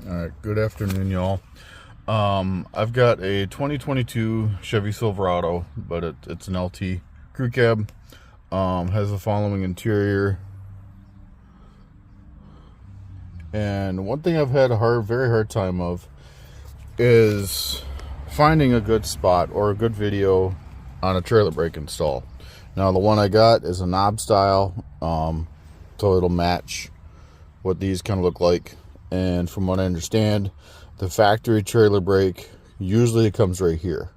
Alright, good afternoon, y'all. I've got a 2022 Chevy Silverado, but it's an LT crew cab. Has the following interior. And one thing I've had a very hard time of is finding a good spot or a good video on a trailer brake install. Now, the one I got is a knob style, so it'll match what these kind of look like. And from what I understand, the factory trailer brake usually comes right here.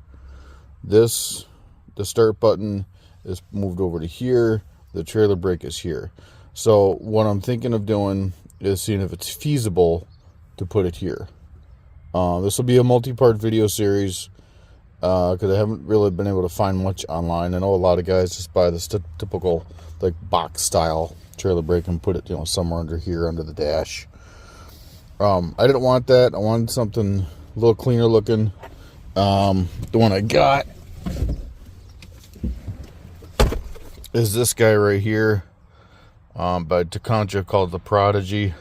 The start button is moved over to here. The trailer brake is here. So what I'm thinking of doing is seeing if it's feasible to put it here. This will be a multi-part video series because I haven't really been able to find much online. I know a lot of guys just buy this typical like box style trailer brake and put it, somewhere under here under the dash. I didn't want that. I wanted something a little cleaner looking. The one I got is this guy right here, by Takancha, called the Prodigy.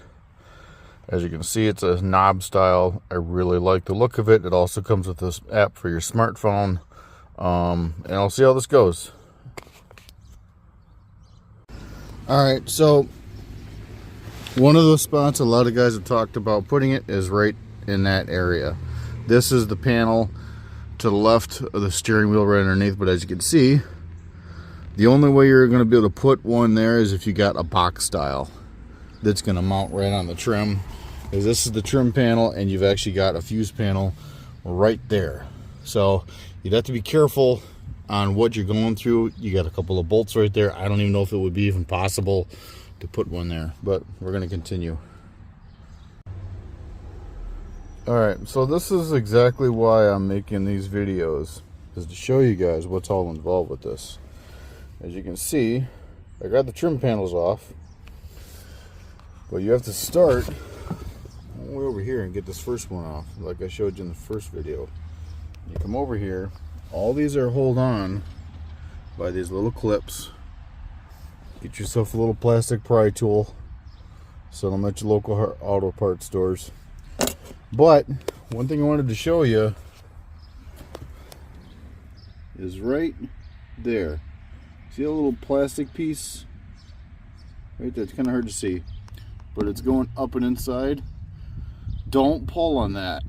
As you can see, it's a knob style. I really like the look of it. It also comes with this app for your smartphone. And I'll see how this goes. Alright, so one of those spots a lot of guys have talked about putting it is right in that area. This is the panel to the left of the steering wheel right underneath, but as you can see, the only way you're going to be able to put one there is if you got a box style that's going to mount right on the trim. Because this is the trim panel and you've actually got a fuse panel right there. So you'd have to be careful on what you're going through. You got a couple of bolts right there. I don't even know if it would be even possible to put one there, but we're going to continue. Alright, so this is exactly why I'm making these videos, is to show you guys what's all involved with this. As you can see, I got the trim panels off, but you have to start all the way over here and get this first one off, like I showed you in the first video. You come over here, all these are held on by these little clips. Get yourself a little plastic pry tool. Sell them at your local auto parts stores. But one thing I wanted to show you is right there. See a little plastic piece right there? It's kind of hard to see, but it's going up and inside. Don't pull on that,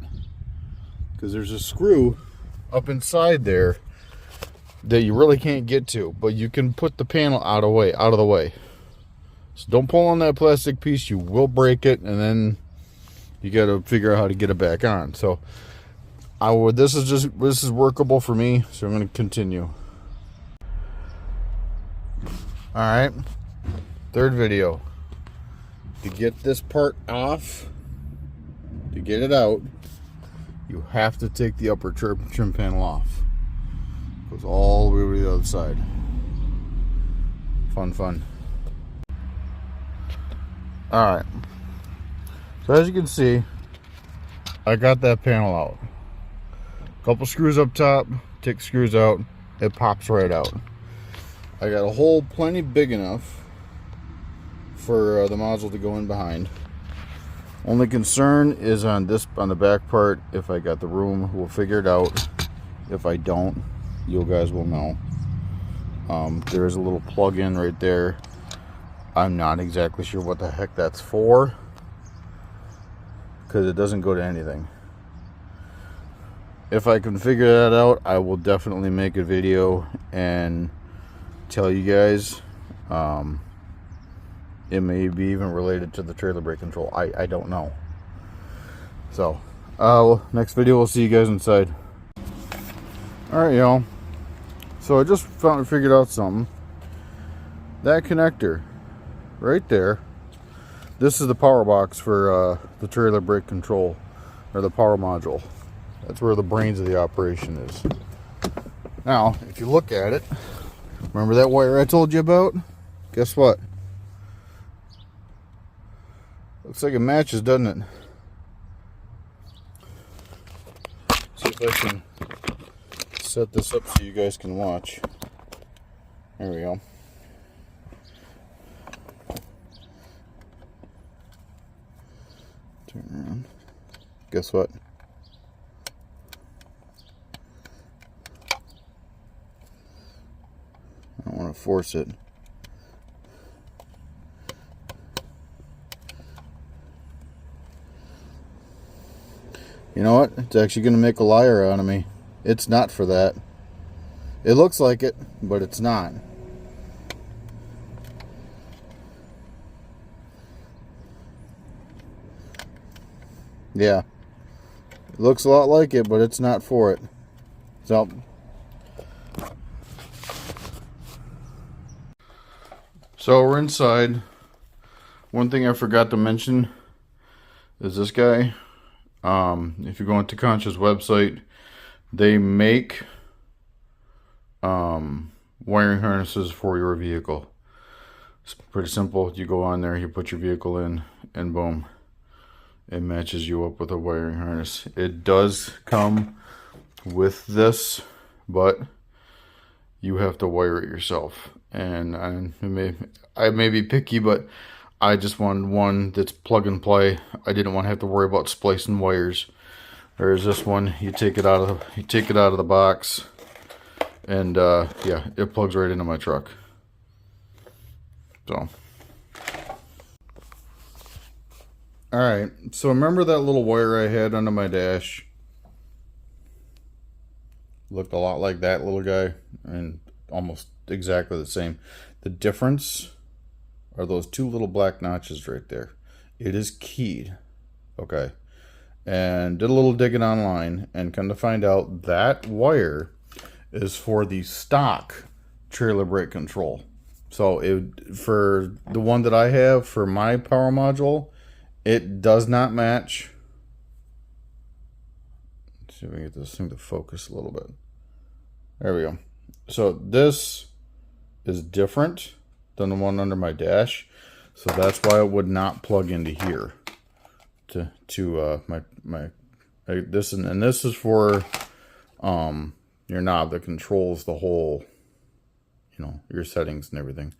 because there's a screw up inside there that you really can't get to, but you can put the panel out of the way. So don't pull on that plastic piece. You will break it, and then you got to figure out how to get it back on. So this is workable for me, so I'm going to continue. All right, third video. To get this part off, to get it out, you have to take the upper trim panel off. Goes all the way over to the other side. Fun. Alright. So as you can see, I got that panel out. Couple screws up top, take screws out, it pops right out. I got a hole plenty big enough for the nozzle to go in behind. Only concern is on the back part. If I got the room, we'll figure it out. If I don't, you guys will know. There is a little plug-in right there. I'm not exactly sure what the heck that's for, because it doesn't go to anything. If I can figure that out, I will definitely make a video and tell you guys. It may be even related to the trailer brake control. I don't know. So next video we'll see you guys inside. Alright, y'all, so I just figured out something. That connector right there, this is the power box for the trailer brake control, or the power module. That's where the brains of the operation is. Now if you look at it, remember that wire I told you about? Guess what? Looks like it matches, doesn't it? See if I can set this up so you guys can watch. There we go. Turn around. guess what? I don't want to force it. You know what? It's actually going to make a liar out of me. It's not for that. It looks like it, but it's not. Yeah. It looks a lot like it, but it's not for it. So. So we're inside. One thing I forgot to mention is this guy. If you go into Concha's website, they make wiring harnesses for your vehicle. It's pretty simple. You go on there, you put your vehicle in, and boom, it matches you up with a wiring harness. It does come with this, but you have to wire it yourself. And I may be picky, but I just wanted one that's plug and play. I didn't want to have to worry about splicing wires. There's this one. You take it out of the box, and yeah, it plugs right into my truck. So, all right. So remember that little wire I had under my dash? Looked a lot like that little guy, and almost exactly the same. The difference are those two little black notches right there. It is keyed. Okay. And did a little digging online and come to find out that wire is for the stock trailer brake control. So for the one that I have for my power module, it does not match. Let's see if we can get this thing to focus a little bit. There we go. So this is different than the one under my dash, so that's why it would not plug into here to this, and this is for your knob that controls the whole, you know, your settings and everything.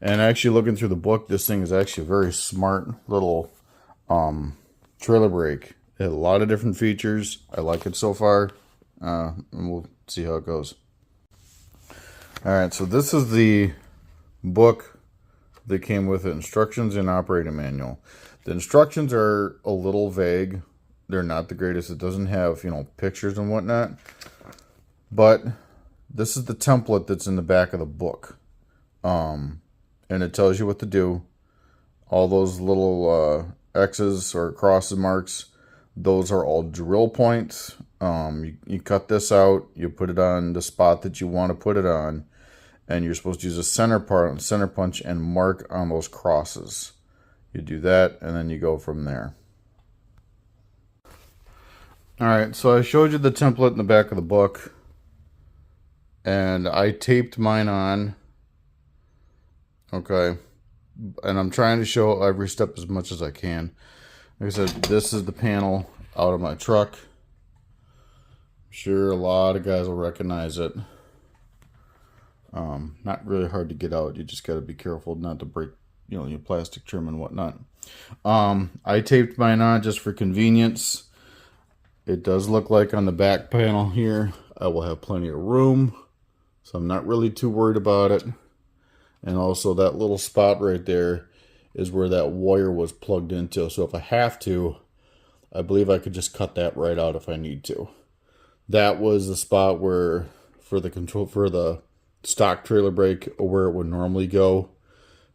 And actually, looking through the book, this thing is actually a very smart little trailer brake. It has a lot of different features. I like it so far, and we'll see how it goes. All right, so this is the book that came with it, Instructions and Operating Manual. The instructions are a little vague. They're not the greatest. It doesn't have, you know, pictures and whatnot. But this is the template that's in the back of the book. And it tells you what to do. All those little X's or crosses marks, those are all drill points. You cut this out, you put it on the spot that you want to put it on, and you're supposed to use a center punch and mark on those crosses. You do that, and then you go from there. Alright, so I showed you the template in the back of the book, and I taped mine on. Okay, and I'm trying to show every step as much as I can. Like I said, this is the panel out of my truck. I'm sure a lot of guys will recognize it. Not really hard to get out. You just got to be careful not to break, you know, your plastic trim and whatnot. I taped mine on just for convenience. It does look like on the back panel here, I will have plenty of room, so I'm not really too worried about it. And also that little spot right there is where that wire was plugged into. So if I have to, I believe I could just cut that right out if I need to. That was the spot where for the stock trailer brake, where it would normally go,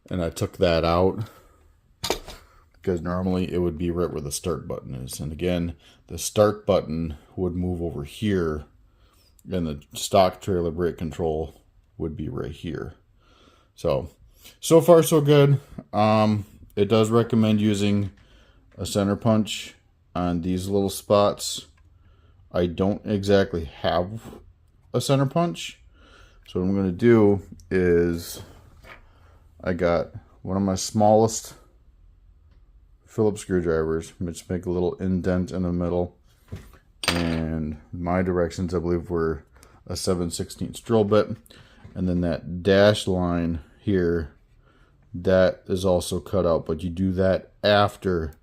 and I took that out because normally it would be right where the start button is. And again, the start button would move over here, and the stock trailer brake control would be right here. So far so good. It does recommend using a center punch on these little spots. I don't exactly have a center punch, so what I'm going to do is I got one of my smallest Phillips screwdrivers, which make a little indent in the middle, and my directions I believe were a 7/16 drill bit, and then that dash line here, that is also cut out, but you do that after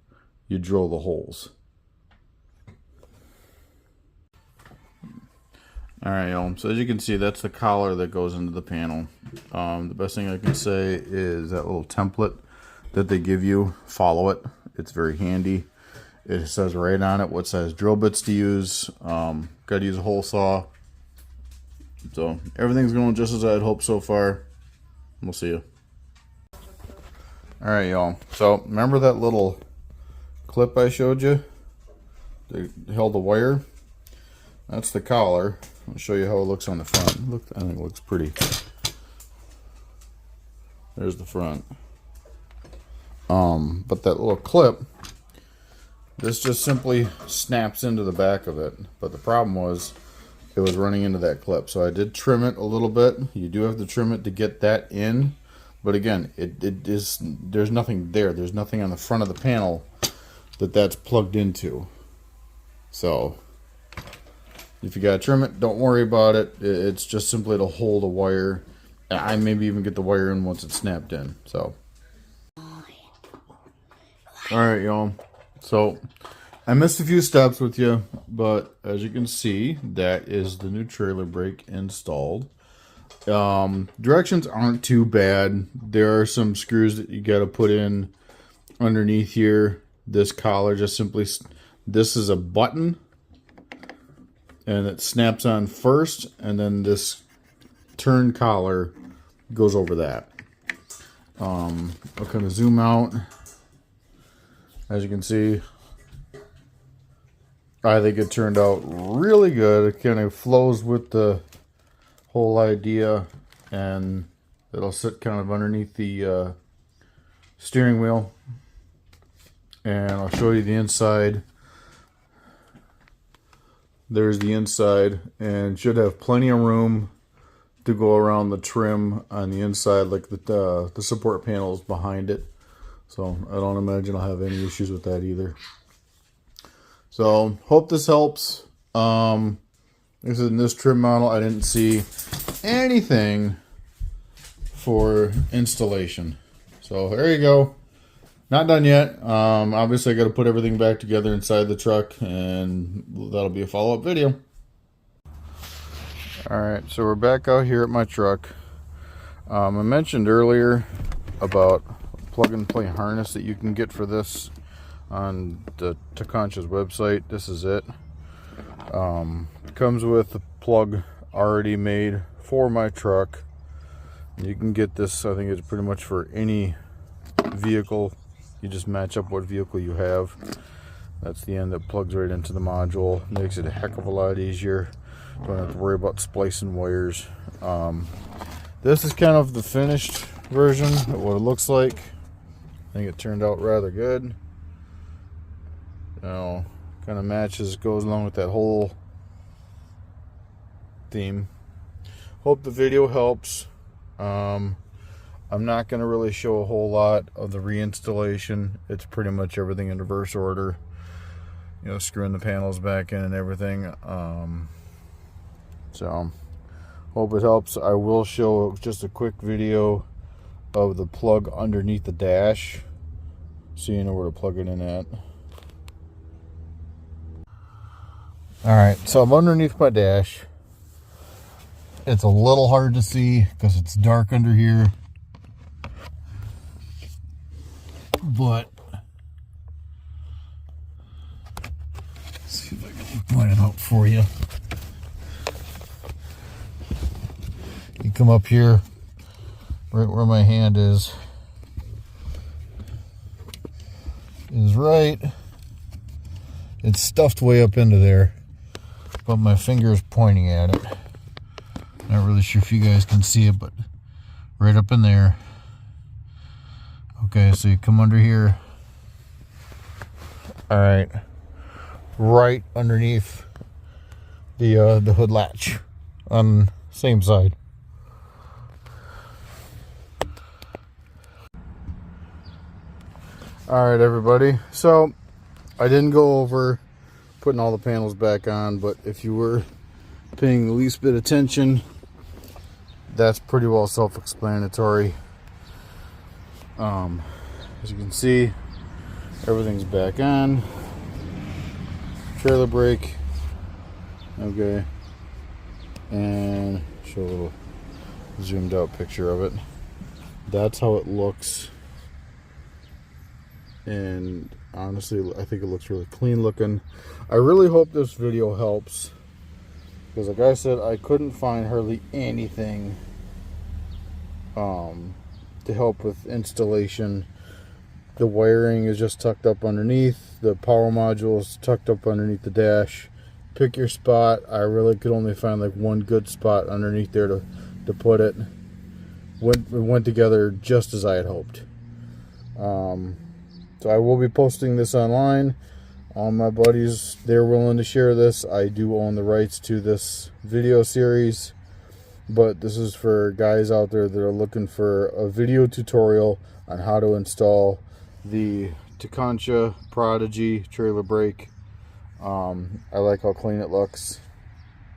you drill the holes. Alright, y'all. So as you can see, that's the collar that goes into the panel. The best thing I can say is that little template that they give you, follow it. It's very handy. It says right on it what size drill bits to use. Got to use a hole saw. So everything's going just as I'd hoped so far. We'll see you. Alright, y'all. So remember that little clip I showed you? They held the wire. That's the collar. I'll show you how it looks on the front. Look, I think it looks pretty. There's the front. But that little clip, this just simply snaps into the back of it. But the problem was, it was running into that clip. So I did trim it a little bit. You do have to trim it to get that in. But again, there's nothing there. There's nothing on the front of the panel that's plugged into. So if you gotta trim it, don't worry about it. It's just simply to hold a wire. I maybe even get the wire in once it's snapped in. So, alright, y'all. So I missed a few steps with you, but as you can see, that is the new trailer brake installed. Directions aren't too bad. There are some screws that you gotta put in underneath here. This collar just simply, this is a button, and it snaps on first, and then this turn collar goes over that. I'll kind of zoom out. As you can see, I think it turned out really good. It kind of flows with the whole idea, and it'll sit kind of underneath the steering wheel. And I'll show you the inside. There's the inside, and should have plenty of room to go around the trim on the inside, like the support panels behind it. So I don't imagine I'll have any issues with that either. So hope this helps. This is in this trim model. I didn't see anything for installation. So there you go. Not done yet. Obviously I got to put everything back together inside the truck, and that'll be a follow-up video. Alright, so we're back out here at my truck. I mentioned earlier about plug and play harness that you can get for this on the Takancha's website. This is it. Comes with a plug already made for my truck. You can get this, I think it's pretty much for any vehicle. You just match up what vehicle you have. That's the end that plugs right into the module. Makes it a heck of a lot easier. Don't have to worry about splicing wires. This is kind of the finished version of what it looks like. I think it turned out rather good. You know, kind of matches, goes along with that whole theme. Hope the video helps. I'm not going to really show a whole lot of the reinstallation. It's pretty much everything in reverse order. You know, screwing the panels back in and everything. So, hope it helps. I will show just a quick video of the plug underneath the dash, so you know where to plug it in at. Alright, so I'm underneath my dash. It's a little hard to see because it's dark under here. But let's see if I can point it out for you. You come up here, right where my hand is right. It's stuffed way up into there, but my finger is pointing at it. Not really sure if you guys can see it, but right up in there. Okay, so you come under here. All right, right underneath the hood latch on same side. All right, everybody. So I didn't go over putting all the panels back on, but if you were paying the least bit of attention, that's pretty well self-explanatory. As you can see, everything's back on. Trailer brake, okay. and show a little zoomed out picture of it. That's how it looks, and honestly I think it looks really clean looking. I really hope this video helps, because like I said, I couldn't find hardly anything to help with installation. The wiring is just tucked up underneath, the power module is tucked up underneath the dash. Pick your spot. I really could only find like one good spot underneath there to put it. It went together just as I had hoped. So I will be posting this online. All my buddies, they're willing to share this. I do own the rights to this video series, but this is for guys out there that are looking for a video tutorial on how to install the Takancha Prodigy trailer brake. I like how clean it looks.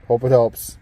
Hope it helps.